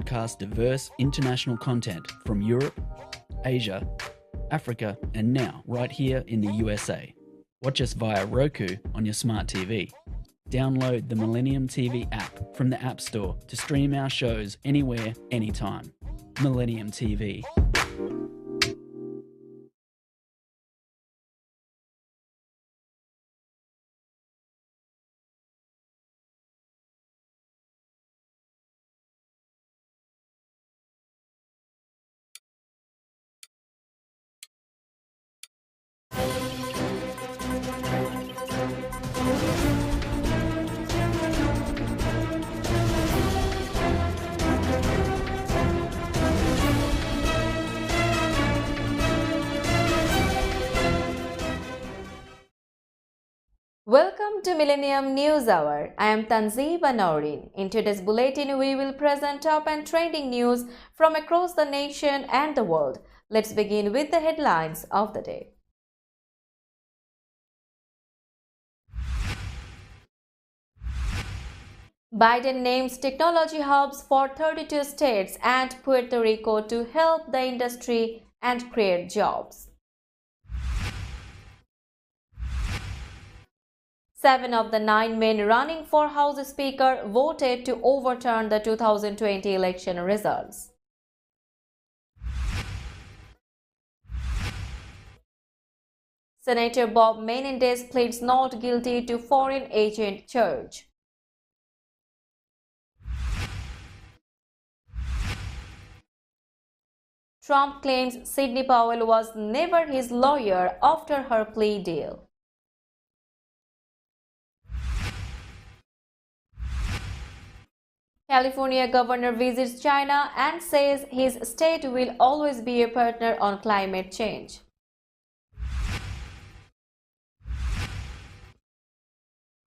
broadcast diverse international content from Europe, Asia, Africa, and now right here in the USA. Watch us via Roku on your smart TV. Download the Millennium TV app from the App Store to stream our shows anywhere, anytime. Millennium TV. Welcome to Millennium News Hour. I am Tanzeeba Nourin. In today's bulletin, we will present top and trending news from across the nation and the world. Let's begin with the headlines of the day. Biden names technology hubs for 32 states and Puerto Rico to help the industry and create jobs. 7 of the 9 men running for House Speaker voted to overturn the 2020 election results. Senator Bob Menendez pleads not guilty to foreign agent charge. Trump claims Sidney Powell was never his lawyer after her plea deal. California governor visits China and says his state will always be a partner on climate change.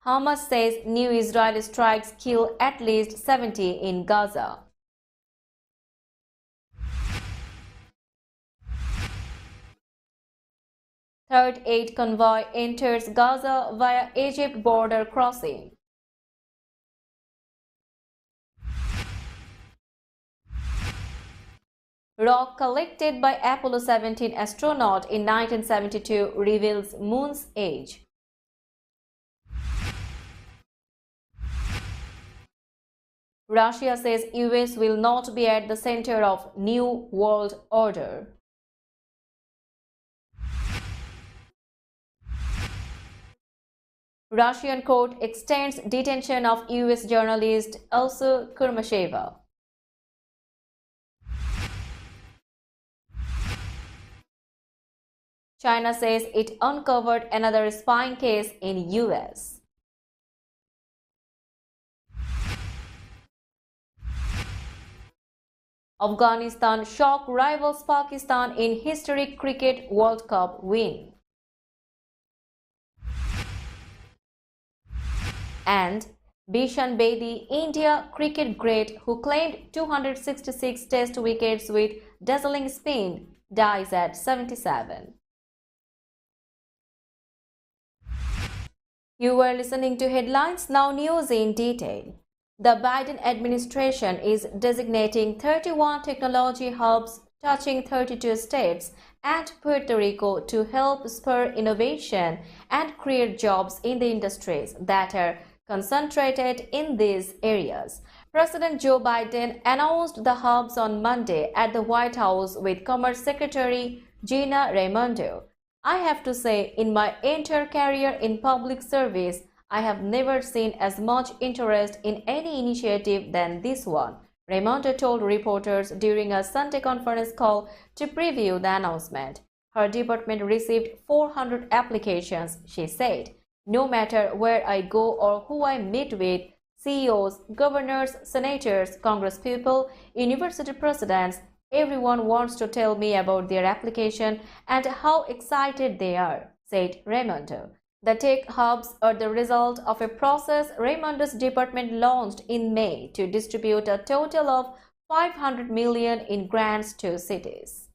Hamas says new Israeli strikes kill at least 70 in Gaza. Third aid convoy enters Gaza via Egypt border crossing. Rock collected by Apollo 17 astronaut in 1972 reveals Moon's age. Russia says US will not be at the center of new world order. Russian court extends detention of US journalist Elsa Kurmasheva. China says it uncovered another spying case in US. Afghanistan shock rivals Pakistan in historic Cricket World Cup win. And Bishan Bedi, India cricket great who claimed 266 test wickets with dazzling spin, dies at 77. You were listening to Headlines, now news in detail. The Biden administration is designating 31 technology hubs touching 32 states and Puerto Rico to help spur innovation and create jobs in the industries that are concentrated in these areas. President Joe Biden announced the hubs on Monday at the White House with Commerce Secretary Gina Raimondo. I have to say, in my entire career in public service, I have never seen as much interest in any initiative than this one, Raimondo told reporters during a Sunday conference call to preview the announcement. Her department received 400 applications, she said. No matter where I go or who I meet with, CEOs, governors, senators, congresspeople, university presidents, everyone wants to tell me about their application and how excited they are, said Raimondo. The tech hubs are the result of a process Raimondo's department launched in May to distribute a total of $500 million in grants to cities.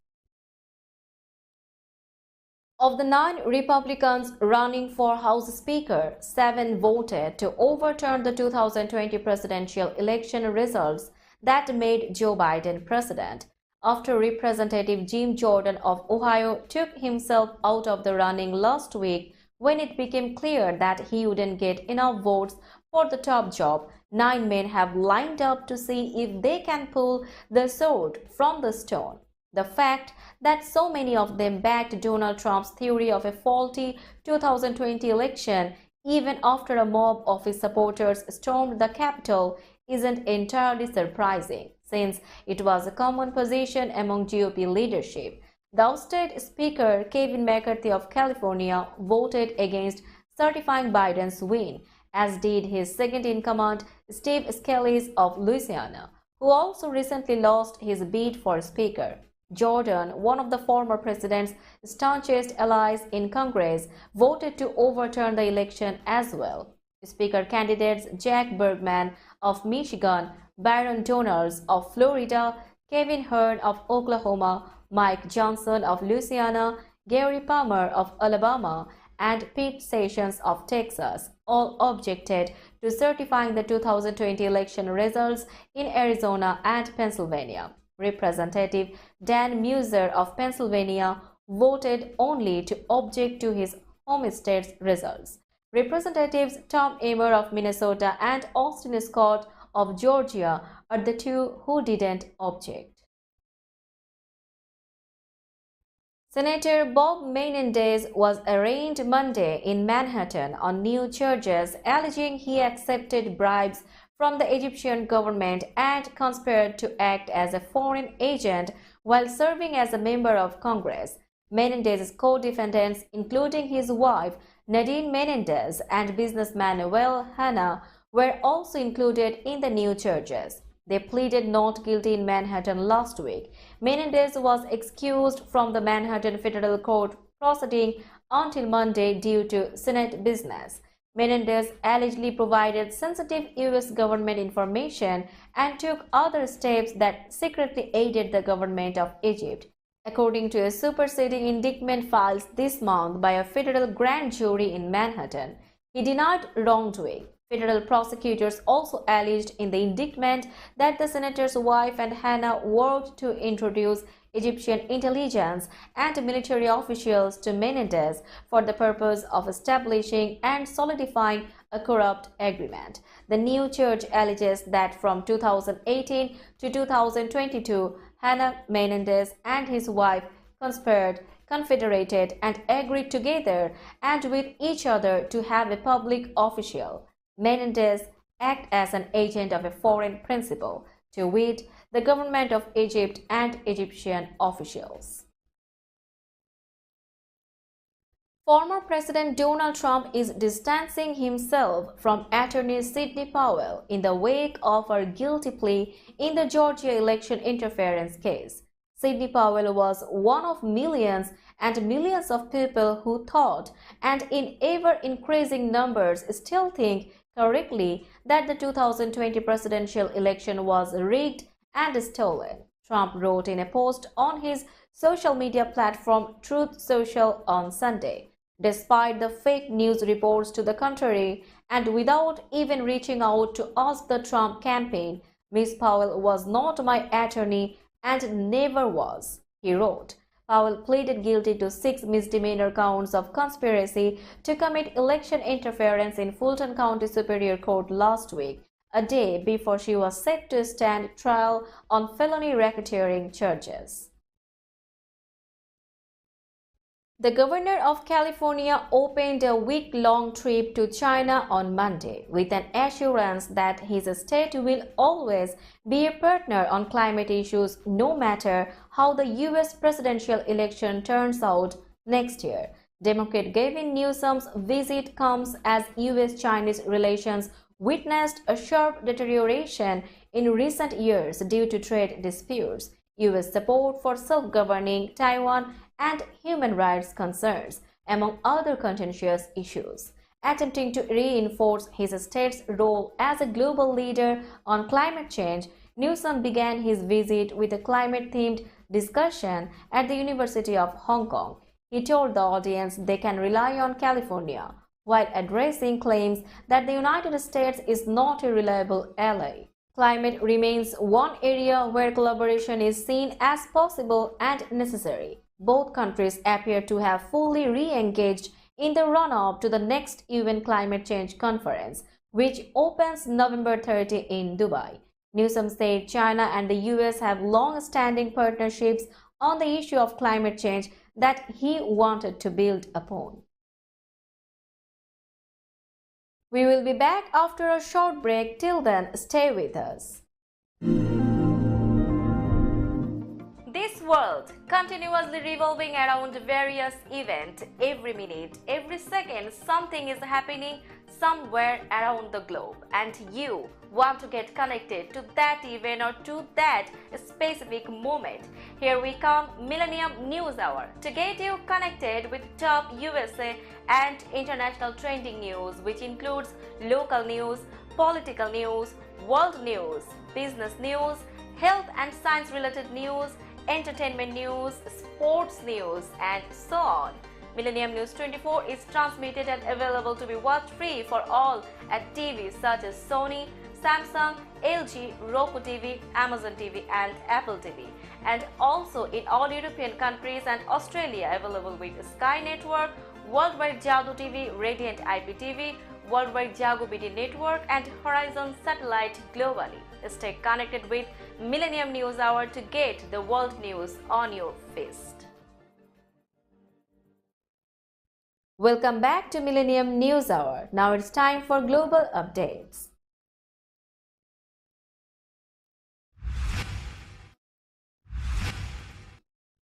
Of the 9 Republicans running for House Speaker, 7 voted to overturn the 2020 presidential election results that made Joe Biden president. After Representative Jim Jordan of Ohio took himself out of the running last week when it became clear that he wouldn't get enough votes for the top job, 9 men have lined up to see if they can pull the sword from the stone. The fact that so many of them backed Donald Trump's theory of a faulty 2020 election even after a mob of his supporters stormed the Capitol isn't entirely surprising, since it was a common position among GOP leadership. The ousted Speaker Kevin McCarthy of California voted against certifying Biden's win, as did his second-in-command Steve Scalise of Louisiana, who also recently lost his bid for Speaker. Jordan, one of the former president's staunchest allies in Congress, voted to overturn the election as well. Speaker candidates Jack Bergman of Michigan, Byron Donalds of Florida, Kevin Hern of Oklahoma, Mike Johnson of Louisiana, Gary Palmer of Alabama, and Pete Sessions of Texas all objected to certifying the 2020 election results in Arizona and Pennsylvania. Representative Dan Mueser of Pennsylvania voted only to object to his home state's results. Representatives Tom Emmer of Minnesota and Austin Scott of Georgia are the two who didn't object. Senator Bob Menendez was arraigned Monday in Manhattan on new charges alleging he accepted bribes from the Egyptian government and conspired to act as a foreign agent while serving as a member of Congress. Menendez's co-defendants, including his wife Nadine Menendez and businessman Noel Hanna, were also included in the new charges. They pleaded not guilty in Manhattan last week. Menendez was excused from the Manhattan Federal Court proceeding until Monday due to Senate business. Menendez allegedly provided sensitive U.S. government information and took other steps that secretly aided the government of Egypt, according to a superseding indictment filed this month by a federal grand jury in Manhattan. He denied wrongdoing. Federal prosecutors also alleged in the indictment that the senator's wife and Hannah worked to introduce Egyptian intelligence and military officials to Menendez for the purpose of establishing and solidifying a corrupt agreement. The new charge alleges that from 2018 to 2022, Hannah Menendez and his wife conspired, confederated, and agreed together and with each other to have a public official, Menendez, act as an agent of a foreign principal, to wit, the government of Egypt and Egyptian officials. Former President Donald Trump is distancing himself from attorney Sidney Powell in the wake of her guilty plea in the Georgia election interference case. Sidney Powell was one of millions and millions of people who thought, and in ever-increasing numbers still think correctly, that the 2020 presidential election was rigged and stolen. Trump wrote in a post on his social media platform Truth Social on Sunday. Despite the fake news reports to the contrary, and without even reaching out to ask the Trump campaign, Ms. Powell was not my attorney and never was, he wrote. Powell pleaded guilty to 6 misdemeanor counts of conspiracy to commit election interference in Fulton County Superior Court last week, a day before she was set to stand trial on felony racketeering charges. The governor of California opened a week-long trip to China on Monday with an assurance that his state will always be a partner on climate issues no matter how the U.S. presidential election turns out next year. Democrat Gavin Newsom's visit comes as U.S.-Chinese relations witnessed a sharp deterioration in recent years due to trade disputes, U.S. support for self-governing Taiwan, and human rights concerns, among other contentious issues. Attempting to reinforce his state's role as a global leader on climate change, Newsom began his visit with a climate-themed discussion at the University of Hong Kong. He told the audience they can rely on California, while addressing claims that the United States is not a reliable ally. Climate remains one area where collaboration is seen as possible and necessary. Both countries appear to have fully re-engaged in the run-up to the next UN Climate Change Conference, which opens November 30 in Dubai. Newsom said China and the US have long-standing partnerships on the issue of climate change that he wanted to build upon. We will be back after a short break. Till then, stay with us. This world continuously revolving around various events. Every minute, every second, something is happening somewhere around the globe, and you want to get connected to that event or to that specific moment. Here we come, Millennium News Hour, to get you connected with top USA and international trending news, which includes local news, political news, world news, business news, health and science related news, entertainment news, sports news, and so on. Millennium News 24 is transmitted and available to be watched free for all at TVs such as Sony, Samsung, LG, Roku TV, Amazon TV, and Apple TV, and also in all European countries and Australia, available with Sky Network, Worldwide Jago TV, Radiant IPTV, Worldwide Jago BD Network, and Horizon Satellite globally. Stay connected with Millennium News Hour to get the world news on your fist. Welcome back to Millennium News Hour. Now it's time for global updates.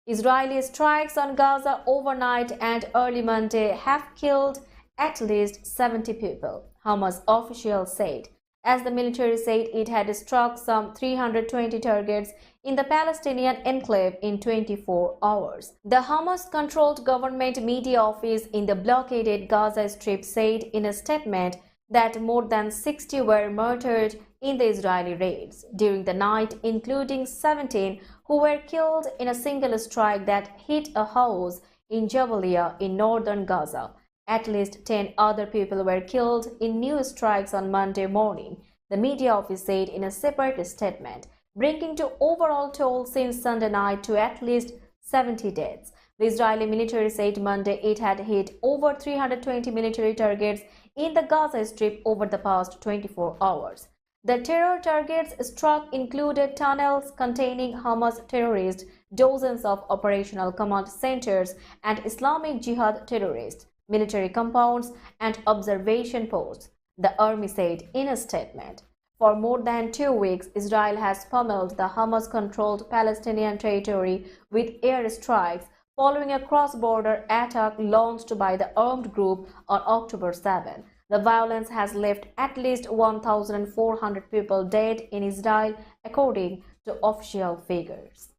Israeli strikes on Gaza overnight and early Monday have killed at least 70 people, Hamas officials said, as the military said it had struck some 320 targets in the Palestinian enclave in 24 hours. The Hamas-controlled government media office in the blockaded Gaza Strip said in a statement that more than 60 were murdered in the Israeli raids during the night, including 17 who were killed in a single strike that hit a house in Jabalia in northern Gaza. At least 10 other people were killed in new strikes on Monday morning, the media office said in a separate statement, bringing the overall toll since Sunday night to at least 70 deaths. The Israeli military said Monday it had hit over 320 military targets in the Gaza Strip over the past 24 hours. The terror targets struck included tunnels containing Hamas terrorists, dozens of operational command centers and Islamic Jihad terrorists, military compounds, and observation posts, the army said in a statement. For more than 2 weeks, Israel has pummeled the Hamas-controlled Palestinian territory with airstrikes following a cross-border attack launched by the armed group on October 7. The violence has left at least 1,400 people dead in Israel, according to official figures.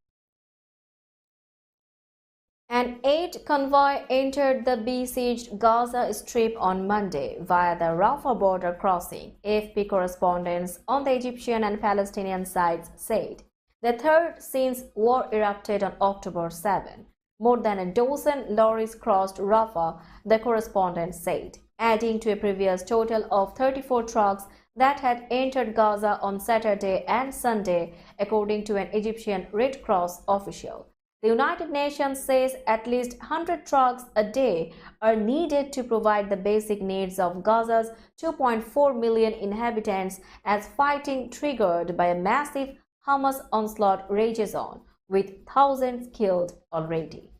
An aid convoy entered the besieged Gaza Strip on Monday via the Rafah border crossing, AFP correspondents on the Egyptian and Palestinian sides said. The third since war erupted on October 7. More than a dozen lorries crossed Rafah, the correspondent said, adding to a previous total of 34 trucks that had entered Gaza on Saturday and Sunday, according to an Egyptian Red Cross official. The United Nations says at least 100 trucks a day are needed to provide the basic needs of Gaza's 2.4 million inhabitants as fighting triggered by a massive Hamas onslaught rages on, with thousands killed already.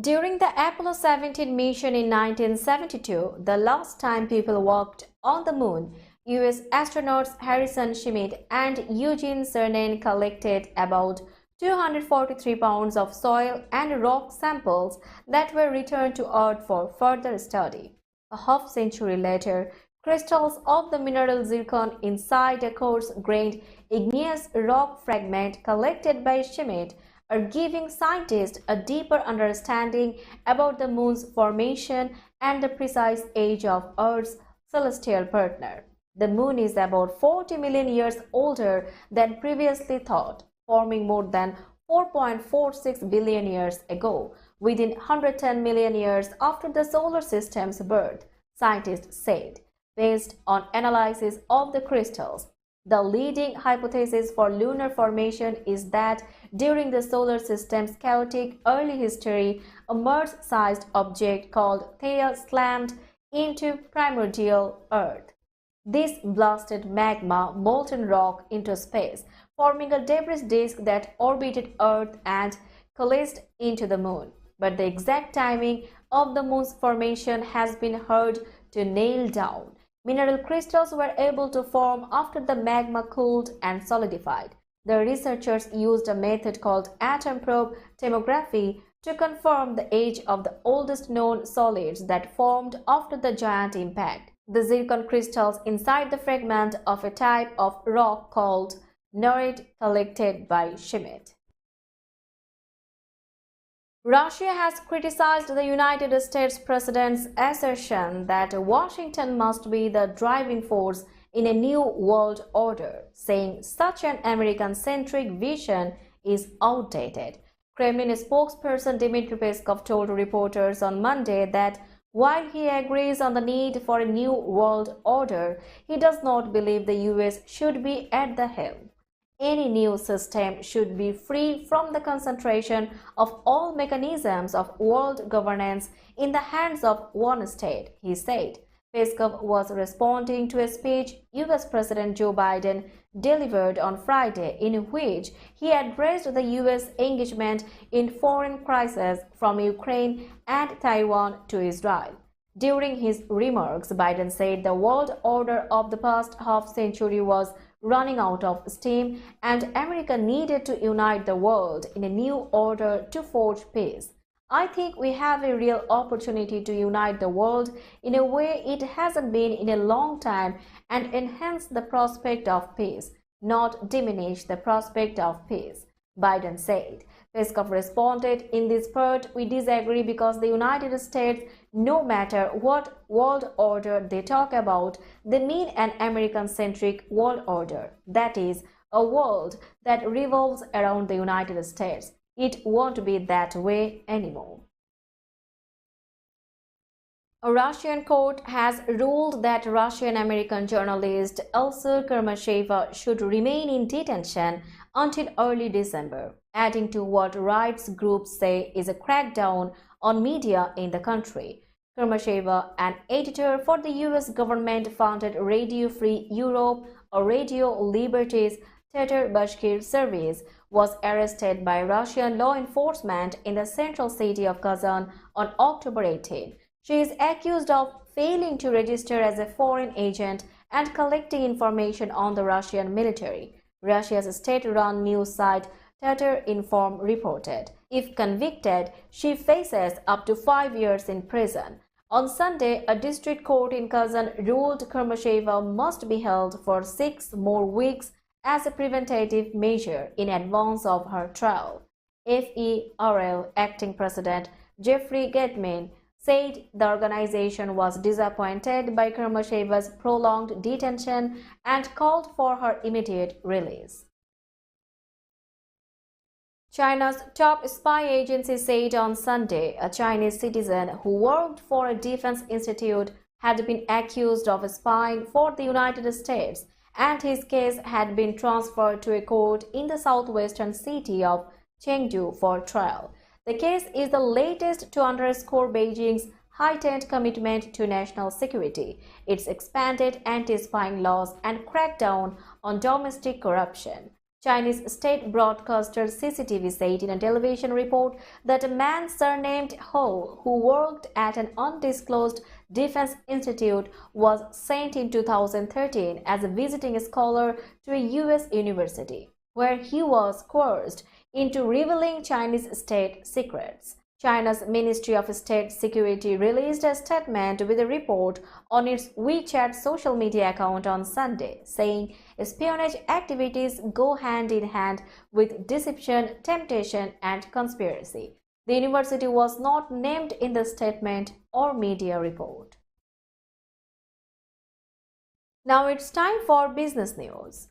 During the Apollo 17 mission in 1972, the last time people walked on the moon, U.S. astronauts Harrison Schmitt and Eugene Cernan collected about 243 pounds of soil and rock samples that were returned to Earth for further study. A half-century later, crystals of the mineral zircon inside a coarse-grained igneous rock fragment collected by Schmitt are giving scientists a deeper understanding about the moon's formation and the precise age of Earth's celestial partner. The moon is about 40 million years older than previously thought, forming more than 4.46 billion years ago, within 110 million years after the solar system's birth, scientists said. based on analysis of the crystals. The leading hypothesis for lunar formation is that during the solar system's chaotic early history, a Mars-sized object called Theia slammed into primordial Earth. This blasted magma molten rock into space, forming a debris disk that orbited Earth and collapsed into the Moon. But the exact timing of the Moon's formation has been hard to nail down. Mineral crystals were able to form after the magma cooled and solidified. The researchers used a method called atom probe tomography to confirm the age of the oldest known solids that formed after the giant impact. The zircon crystals inside the fragment of a type of rock called norite collected by Schmidt. Russia has criticized the United States president's assertion that Washington must be the driving force in a new world order, saying such an American-centric vision is outdated. Kremlin spokesperson Dmitry Peskov told reporters on Monday that while he agrees on the need for a new world order, he does not believe the US should be at the helm. Any new system should be free from the concentration of all mechanisms of world governance in the hands of one state, he said. Peskov was responding to a speech US President Joe Biden delivered on Friday, in which he addressed the US engagement in foreign crises from Ukraine and Taiwan to Israel. During his remarks, Biden said the world order of the past half-century was running out of steam and America needed to unite the world in a new order to forge peace. I think we have a real opportunity to unite the world in a way it hasn't been in a long time and enhance the prospect of peace, not diminish the prospect of peace, Biden said. Peskov responded, in this part, we disagree because the United States, no matter what world order they talk about, they need an American-centric world order. That is, a world that revolves around the United States. It won't be that way anymore. A Russian court has ruled that Russian-American journalist Elsa Kurmasheva should remain in detention until early December, adding to what rights groups say is a crackdown on media in the country. Kurmasheva, an editor for the US government-funded Radio Free Europe or Radio Liberty's Tatar Bashkir service, was arrested by Russian law enforcement in the central city of Kazan on October 18. She is accused of failing to register as a foreign agent and collecting information on the Russian military, Russia's state-run news site Tatar Inform reported. If convicted, she faces up to 5 years in prison. On Sunday, a district court in Kazan ruled Kurmasheva must be held for 6 more weeks as a preventative measure in advance of her trial. FERL acting president Jeffrey Getman said the organization was disappointed by Kurmasheva's prolonged detention and called for her immediate release. China's top spy agency said on Sunday a Chinese citizen who worked for a defense institute had been accused of spying for the United States, and his case had been transferred to a court in the southwestern city of Chengdu for trial. The case is the latest to underscore Beijing's heightened commitment to national security, its expanded anti-spying laws, and crackdown on domestic corruption. Chinese state broadcaster CCTV said in a television report that a man surnamed Ho, who worked at an undisclosed defense institute, was sent in 2013 as a visiting scholar to a US university, where he was coerced into revealing Chinese state secrets. China's Ministry of State Security released a statement with a report on its WeChat social media account on Sunday, saying espionage activities go hand in hand with deception, temptation, and conspiracy. The university was not named in the statement or media report. Now it's time for business news.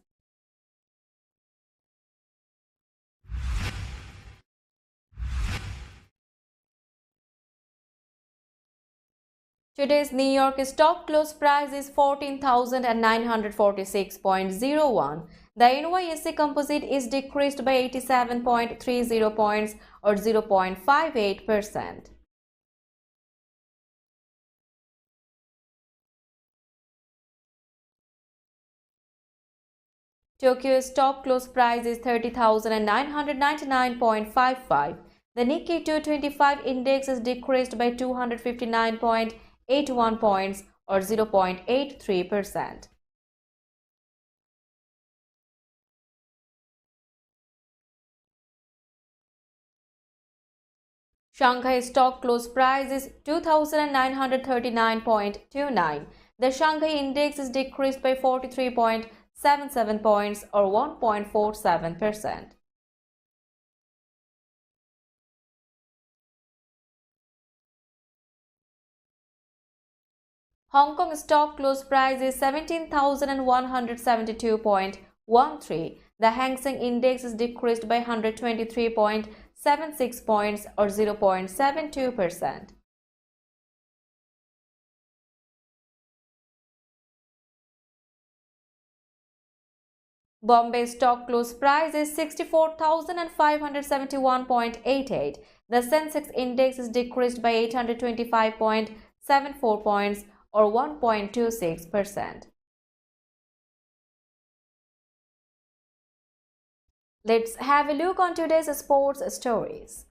Today's New York stock close price is 14,946.01. The NYSE Composite is decreased by 87.30 points or 0.58%. Tokyo stock close price is 30,999.55. The Nikkei 225 index is decreased by 259.81 points or 0.83%. Shanghai stock close price is 2,939.29. The Shanghai index is decreased by 43.77 points or 1.47%. Hong Kong stock close price is 17,172.13. The Hang Seng index is decreased by 123.76 points or 0.72%. Bombay stock close price is 64,571.88. The Sensex index is decreased by 825.74 points or 1.26%. Let's have a look on today's sports stories.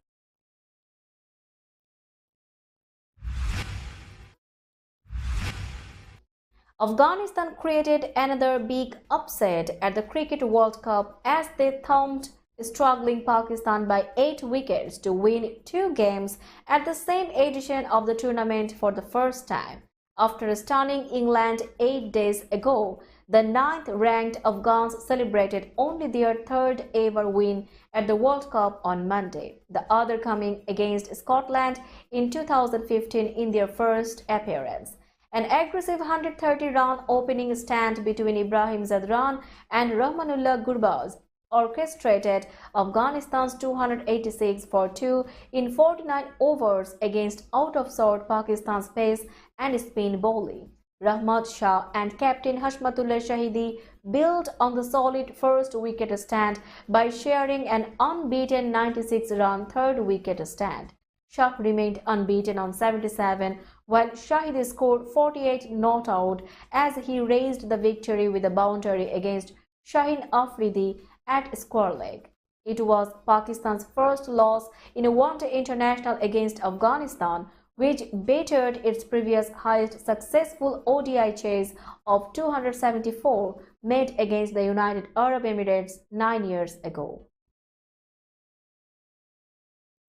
Afghanistan created another big upset at the Cricket World Cup as they thumped struggling Pakistan by 8 wickets to win 2 games at the same edition of the tournament for the first time. After stunning England 8 days ago, the 9th-ranked Afghans celebrated only their 3rd ever win at the World Cup on Monday, the other coming against Scotland in 2015 in their first appearance. An aggressive 130-run opening stand between Ibrahim Zadran and Rahmanullah Gurbaz orchestrated Afghanistan's 286 for 2 in 49 overs against out-of-sort Pakistan's pace and spin bowling. Rahmat Shah and captain Hashmatullah Shahidi built on the solid first wicket stand by sharing an unbeaten 96-run third wicket stand. Shah remained unbeaten on 77, while Shahidi scored 48 not out as he raised the victory with a boundary against Shaheen Afridi at square leg. It was Pakistan's first loss in a one-day international against Afghanistan, which bettered its previous highest successful ODI chase of 274 made against the United Arab Emirates 9 years ago.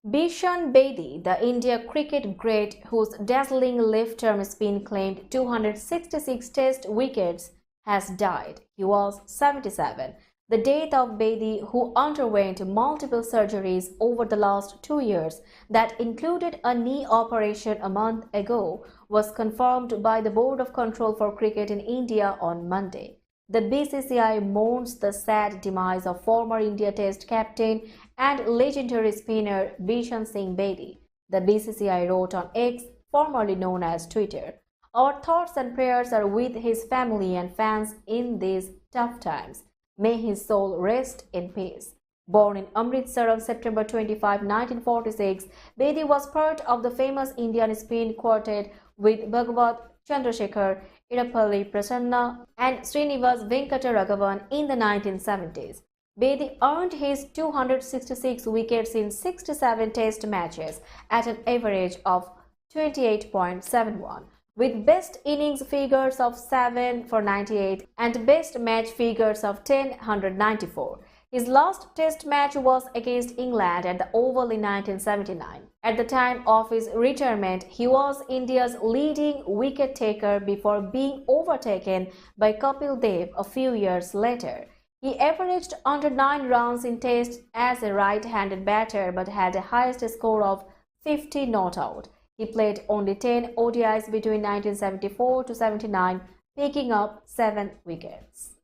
Bishan Bedi, the India cricket great whose dazzling left-arm spin claimed 266 test wickets, has died. He was 77. The death of Bedi, who underwent multiple surgeries over the last 2 years that included a knee operation a month ago, was confirmed by the Board of Control for Cricket in India on Monday. The BCCI mourns the sad demise of former India Test captain and legendary spinner Bishan Singh Bedi. The BCCI wrote on X, formerly known as Twitter, "Our thoughts and prayers are with his family and fans in these tough times. May his soul rest in peace." Born in Amritsar on September 25, 1946, Bedi was part of the famous Indian spin quartet with Bhagwat Chandrasekhar, Idapalli Prasanna and Srinivas Venkataragavan in the 1970s. Bedi earned his 266 wickets in 67 test matches at an average of 28.71. With best innings figures of 7 for 98 and best match figures of 10,194. His last test match was against England at the Oval in 1979. At the time of his retirement, he was India's leading wicket-taker before being overtaken by Kapil Dev a few years later. He averaged under 9 runs in tests as a right-handed batter but had a highest score of 50 not out. He played only 10 ODIs between 1974 to 79, picking up 7 wickets.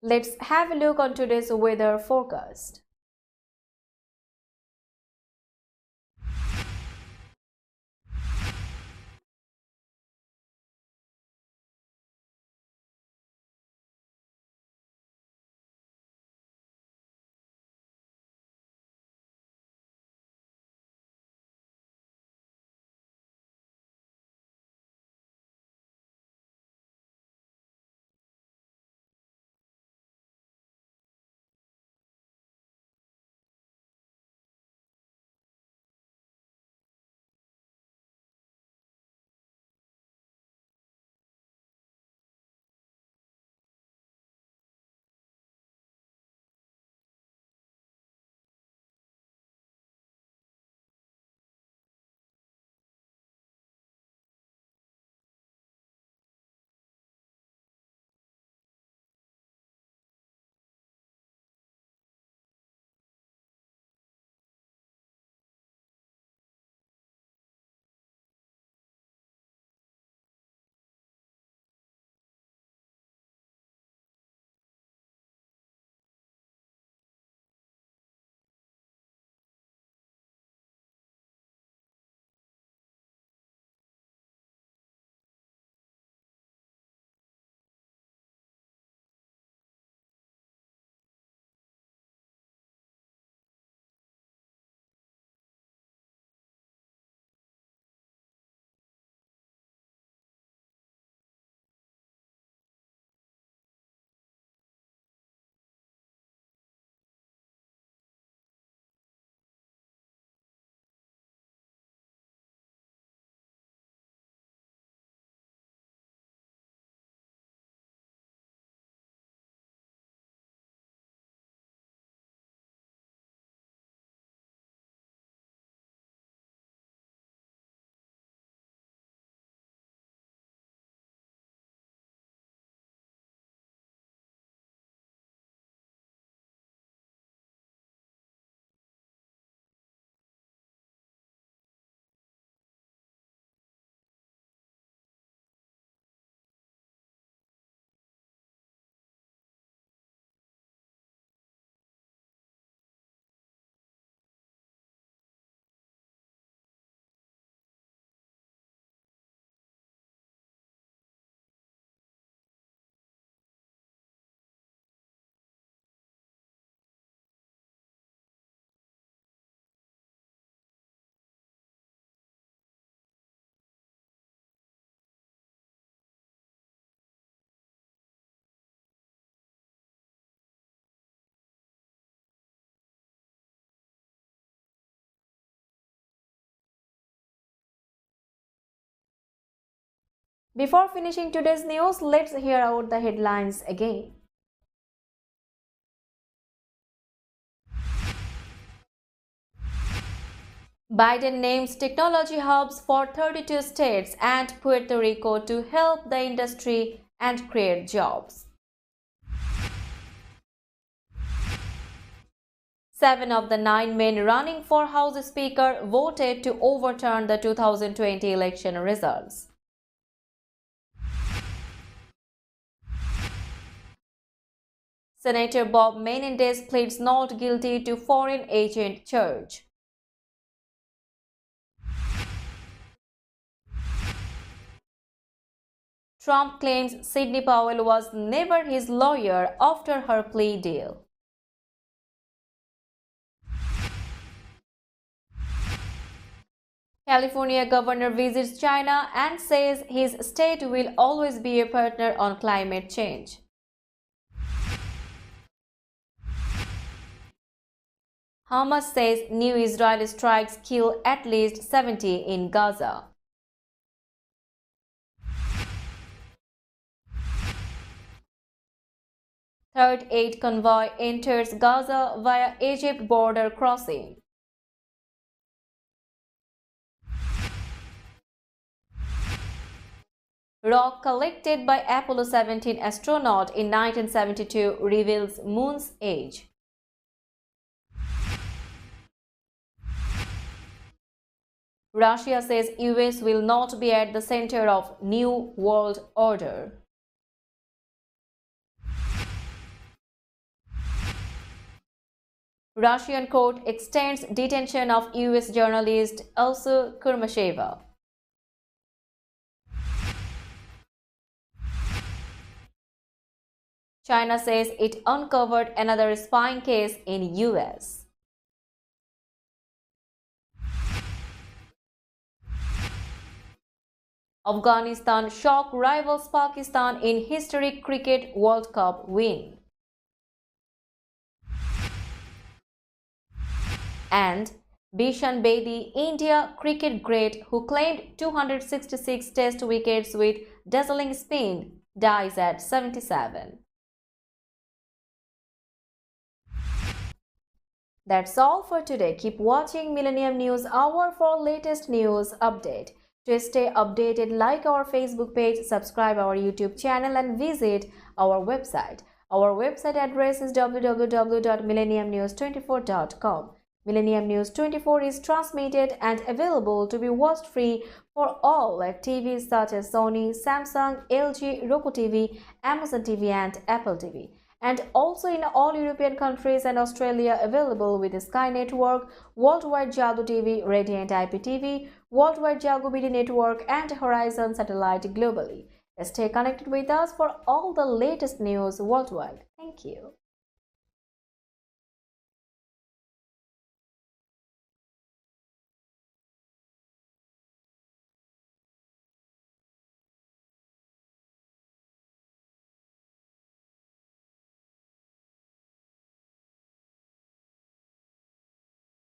Let's have a look on today's weather forecast. Before finishing today's news, let's hear out the headlines again. Biden names technology hubs for 32 states and Puerto Rico to help the industry and create jobs. 7 of the 9 men running for House Speaker voted to overturn the 2020 election results. Senator Bob Menendez pleads not guilty to foreign agent charge. Trump claims Sidney Powell was never his lawyer after her plea deal. California governor visits China and says his state will always be a partner on climate change. Hamas says new Israeli strikes kill at least 70 in Gaza. Third aid convoy enters Gaza via Egypt border crossing. Rock collected by Apollo 17 astronaut in 1972 reveals Moon's age. Russia says US will not be at the center of new world order. Russian court extends detention of US journalist Elsa Kurmasheva. China says it uncovered another spying case in US. Afghanistan shock rivals Pakistan in historic Cricket World Cup win. And Bishan Bedi, India cricket great who claimed 266 test wickets with dazzling spin, dies at 77. That's all for today. Keep watching Millennium News Hour for latest news update. To stay updated, like our Facebook page, subscribe our YouTube channel and visit our website. Our website address is www.millenniumnews24.com. Millennium News 24 is transmitted and available to be watched free for all at TVs such as Sony, Samsung, LG, Roku TV, Amazon TV and Apple TV. And also in all European countries and Australia available with Sky Network, Worldwide Jago TV, Radiant IPTV, Worldwide Jago Media Network and Horizon Satellite globally. Stay connected with us for all the latest news worldwide. Thank you.